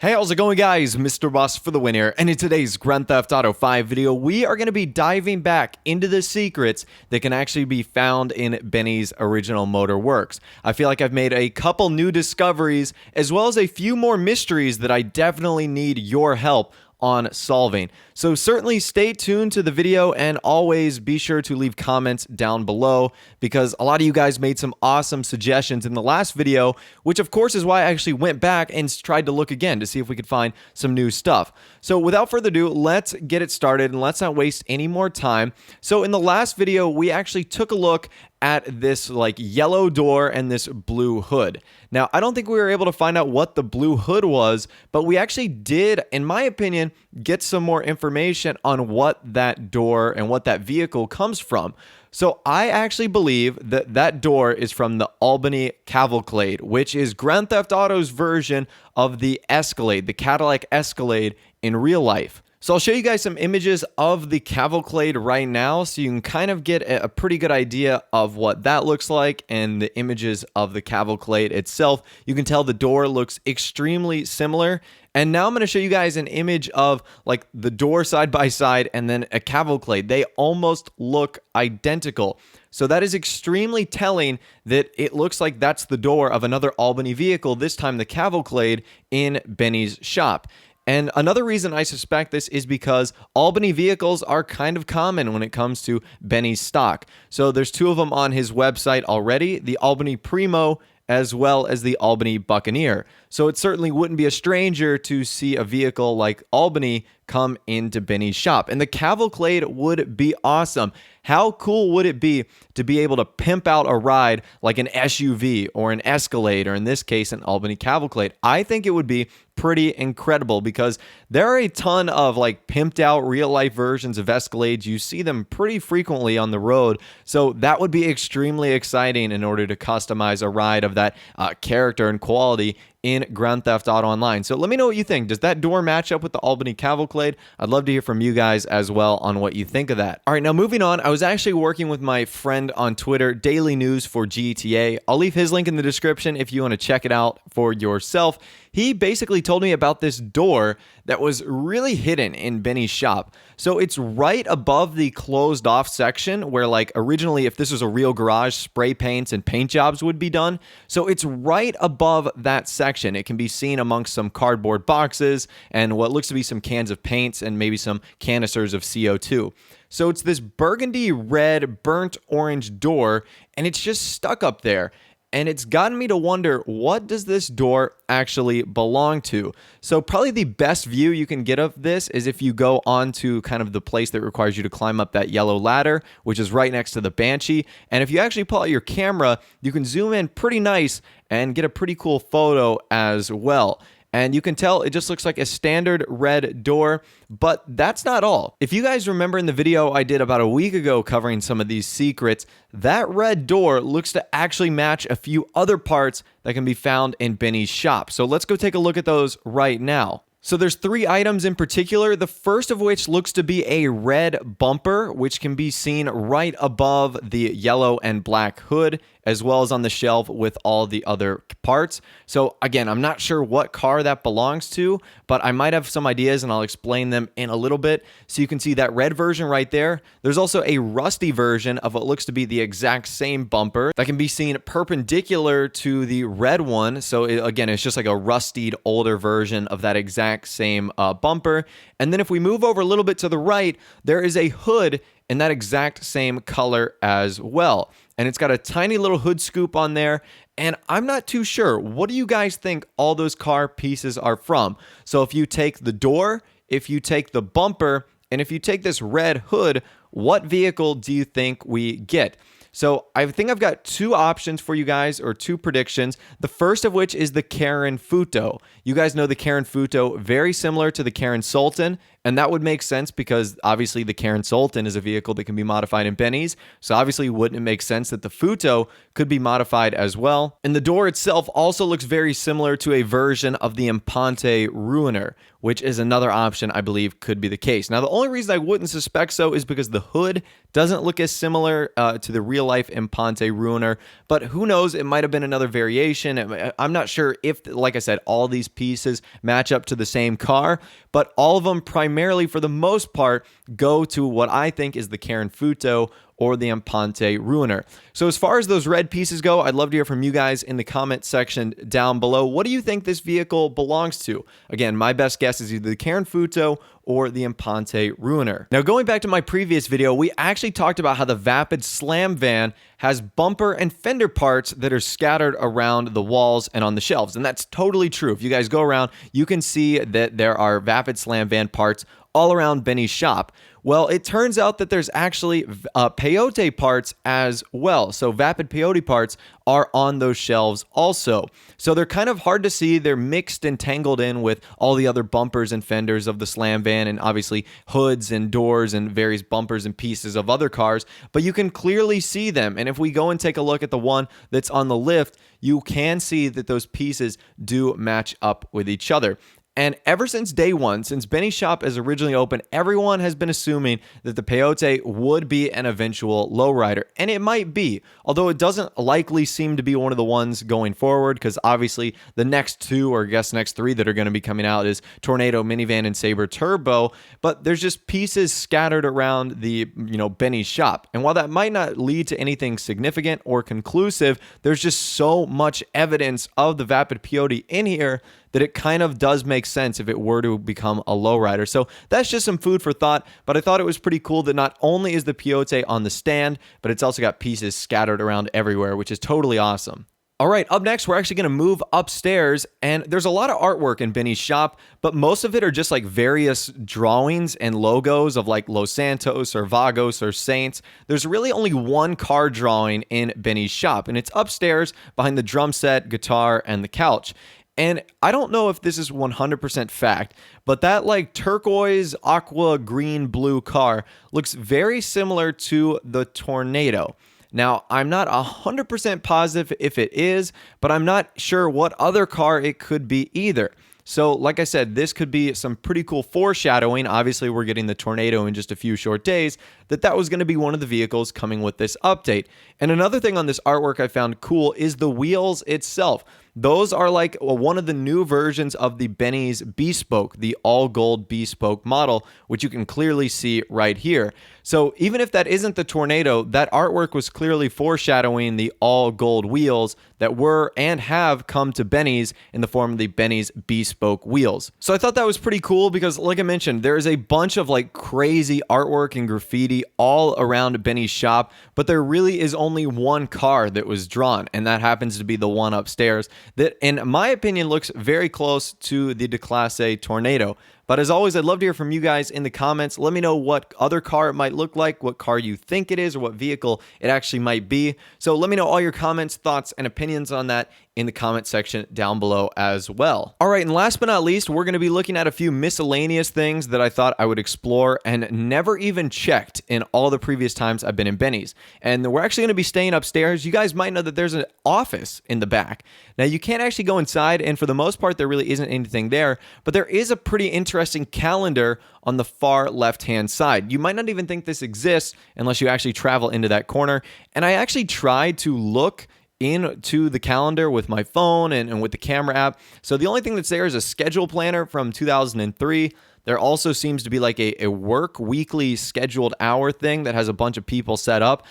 Hey, how's it going, guys? Mr. Boss for the win here, and in today's Grand Theft Auto 5 video, we are going to be diving back into the secrets that can actually be found in Benny's original motor works. I feel like I've made a couple new discoveries, as well as a few more mysteries that I definitely need your help on solving. So certainly stay tuned to the video, and always be sure to leave comments down below, because a lot of you guys made some awesome suggestions in the last video, which of course is why I actually went back and tried to look again to see if we could find some new stuff. So without further ado, let's get it started and let's not waste any more time. So in the last video, we actually took a look at this like yellow door and this blue hood. Now, I don't think we were able to find out what the blue hood was, but we actually did, in my opinion, get some more information on what that door and what that vehicle comes from. So I actually believe that that door is from the Albany Cavalcade, which is Grand Theft Auto's version of the Escalade, the Cadillac Escalade in real life. So I'll show you guys some images of the Cavalcade right now, so you can kind of get a pretty good idea of what that looks like, and the images of the Cavalcade itself. You can tell the door looks extremely similar. And now I'm going to show you guys an image of like the door side by side and then a Cavalcade. They almost look identical. So that is extremely telling that it looks like that's the door of another Albany vehicle, this time the Cavalcade, in Benny's shop. And another reason I suspect this is because Albany vehicles are kind of common when it comes to Benny's stock. So there's two of them on his website already, the Albany Primo as well as the Albany Buccaneer. So it certainly wouldn't be a stranger to see a vehicle like Albany come into Benny's shop. And the Cavalcade would be awesome. How cool would it be to be able to pimp out a ride like an SUV or an Escalade, or in this case, an Albany Cavalcade? I think it would be pretty incredible, because there are a ton of like pimped out real life versions of Escalades. You see them pretty frequently on the road. So that would be extremely exciting in order to customize a ride of that character and quality in Grand Theft Auto Online. So let me know what you think. Does that door match up with the Albany Cavalcade? I'd love to hear from you guys as well on what you think of that. All right, now moving on, I was actually working with my friend on Twitter, Daily News for GTA. I'll leave his link in the description if you want to check it out for yourself. He basically told me about this door that was really hidden in Benny's shop. So it's right above the closed off section where, like, originally, if this was a real garage, spray paints and paint jobs would be done. So it's right above that section. It can be seen amongst some cardboard boxes and what looks to be some cans of paints and maybe some canisters of CO2. So it's this burgundy red burnt orange door, and it's just stuck up there. And it's gotten me to wonder, what does this door actually belong to? So probably the best view you can get of this is if you go on to kind of the place that requires you to climb up that yellow ladder, which is right next to the Banshee. And if you actually pull out your camera, you can zoom in pretty nice and get a pretty cool photo as well. And you can tell it just looks like a standard red door, but that's not all. If you guys remember in the video I did about a week ago covering some of these secrets, that red door looks to actually match a few other parts that can be found in Benny's shop. So let's go take a look at those right now. So there's three items in particular, the first of which looks to be a red bumper, which can be seen right above the yellow and black hood, as well as on the shelf with all the other parts. So again, I'm not sure what car that belongs to, but I might have some ideas and I'll explain them in a little bit. So you can see that red version right there. There's also a rusty version of what looks to be the exact same bumper that can be seen perpendicular to the red one. So again, it's just like a rustied older version of that exact same bumper. And then if we move over a little bit to the right, there is a hood in that exact same color as well. And it's got a tiny little hood scoop on there. And I'm not too sure. What do you guys think all those car pieces are from? So if you take the door, if you take the bumper, and if you take this red hood, what vehicle do you think we get? So I think I've got two options for you guys, or two predictions. The first of which is the Karen Futo. You guys know the Karen Futo, very similar to the Karen Sultan, And that would make sense because obviously the Karen Sultan is a vehicle that can be modified in Benny's. So obviously wouldn't it make sense that the Futo could be modified as well? And the door itself also looks very similar to a version of the Impante Ruiner, which is another option I believe could be the case. Now, the only reason I wouldn't suspect so is because the hood doesn't look as similar to the real-life Impante Ruiner, but who knows, it might have been another variation. I'm not sure if, like I said, all these pieces match up to the same car, but all of them primarily, for the most part, go to what I think is the Karen Futo or the Impante Ruiner. So as far as those red pieces go, I'd love to hear from you guys in the comment section down below. What do you think this vehicle belongs to? Again, my best guess is either the Karen Futo or the Impante Ruiner. Now, going back to my previous video, we actually talked about how the Vapid Slam Van has bumper and fender parts that are scattered around the walls and on the shelves. And that's totally true. If you guys go around, you can see that there are Vapid Slam Van parts all around Benny's shop. Well, it turns out that there's actually peyote parts as well. So Vapid peyote parts are on those shelves also. So they're kind of hard to see. They're mixed and tangled in with all the other bumpers and fenders of the Slam Van, and obviously hoods and doors and various bumpers and pieces of other cars, but you can clearly see them. And if we go and take a look at the one that's on the lift, you can see that those pieces do match up with each other. And ever since day one, since Benny's shop has originally opened, everyone has been assuming that the peyote would be an eventual lowrider. And it might be, although it doesn't likely seem to be one of the ones going forward, because obviously the next two, or I guess next three that are going to be coming out is Tornado Minivan and Sabre Turbo. But there's just pieces scattered around the, Benny's shop. And while that might not lead to anything significant or conclusive, there's just so much evidence of the Vapid peyote in here that it kind of does make sense if it were to become a lowrider. So that's just some food for thought, but I thought it was pretty cool that not only is the peyote on the stand, but it's also got pieces scattered around everywhere, which is totally awesome. All right, up next, we're actually going to move upstairs, and there's a lot of artwork in Benny's shop, but most of it are just like various drawings and logos of like Los Santos or Vagos or Saints. There's really only one car drawing in Benny's shop, and it's upstairs behind the drum set, guitar, and the couch. And I don't know if this is 100% fact, but that like turquoise, aqua, green, blue car looks very similar to the Tornado. Now, I'm not 100% positive if it is, but I'm not sure what other car it could be either. So, like I said, this could be some pretty cool foreshadowing. Obviously, we're getting the Tornado in just a few short days, that was going to be one of the vehicles coming with this update. And another thing on this artwork I found cool is the wheels itself. Those are like one of the new versions of the Benny's Bespoke, the all-gold Bespoke model, which you can clearly see right here. So even if that isn't the Tornado, that artwork was clearly foreshadowing the all-gold wheels that were and have come to Benny's in the form of the Benny's Bespoke wheels. So I thought that was pretty cool because, like I mentioned, there is a bunch of like crazy artwork and graffiti all around Benny's shop, but there really is only one car that was drawn, and that happens to be the one upstairs that, in my opinion, looks very close to the Declasse Tornado. But as always, I'd love to hear from you guys in the comments. Let me know what other car it might look like, what car you think it is, or what vehicle it actually might be. So let me know all your comments, thoughts, and opinions on that in the comment section down below as well. All right, and last but not least, we're going to be looking at a few miscellaneous things that I thought I would explore and never even checked in all the previous times I've been in Benny's. And we're actually going to be staying upstairs. You guys might know that there's an office in the back. Now, you can't actually go inside, and for the most part, there really isn't anything there, but there is a pretty interesting calendar on the far left-hand side. You might not even think this exists unless you actually travel into that corner. And I actually tried to look into the calendar with my phone and with the camera app. So the only thing that's there is a schedule planner from 2003. There also seems to be like a work weekly scheduled hour thing that has a bunch of people set up,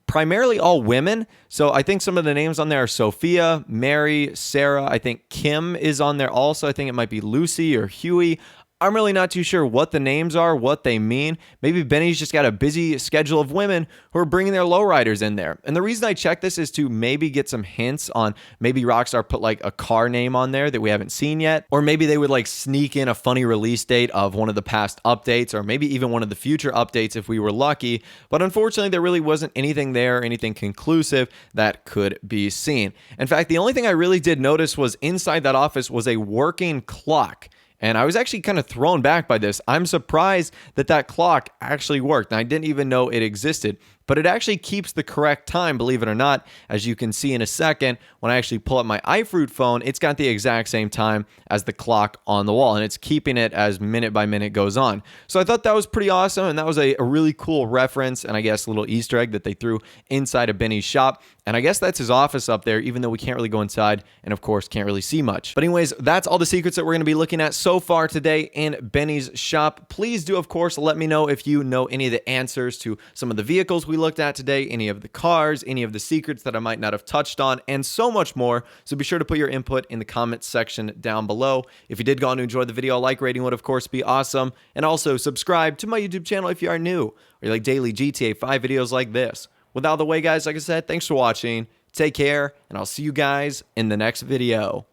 primarily all women. So I think some of the names on there are Sophia, Mary, Sarah. I think Kim is on there also. I think it might be Lucy or Huey. I'm really not too sure what the names are, what they mean. Maybe Benny's just got a busy schedule of women who are bringing their lowriders in there. And the reason I check this is to maybe get some hints on maybe Rockstar put like a car name on there that we haven't seen yet. Or maybe they would like sneak in a funny release date of one of the past updates, or maybe even one of the future updates if we were lucky. But unfortunately, there really wasn't anything there, anything conclusive that could be seen. In fact, the only thing I really did notice was inside that office was a working clock. And I was actually kind of thrown back by this. I'm surprised that that clock actually worked, and I didn't even know it existed. But it actually keeps the correct time, believe it or not. As you can see in a second, when I actually pull up my iFruit phone, it's got the exact same time as the clock on the wall, and it's keeping it as minute by minute goes on. So I thought that was pretty awesome, and that was a really cool reference, and I guess a little Easter egg that they threw inside of Benny's shop. And I guess that's his office up there, even though we can't really go inside, and of course can't really see much. But anyways, that's all the secrets that we're going to be looking at so far today in Benny's shop. Please do, of course, let me know if you know any of the answers to some of the vehicles we looked at today, any of the cars, any of the secrets that I might not have touched on, and so much more. So be sure to put your input in the comments section down below. If you did go on to enjoy the video, a like rating would of course be awesome. And also subscribe to my YouTube channel if you are new, or you like daily GTA 5 videos like this. With all the way, guys, like I said, thanks for watching. Take care, and I'll see you guys in the next video.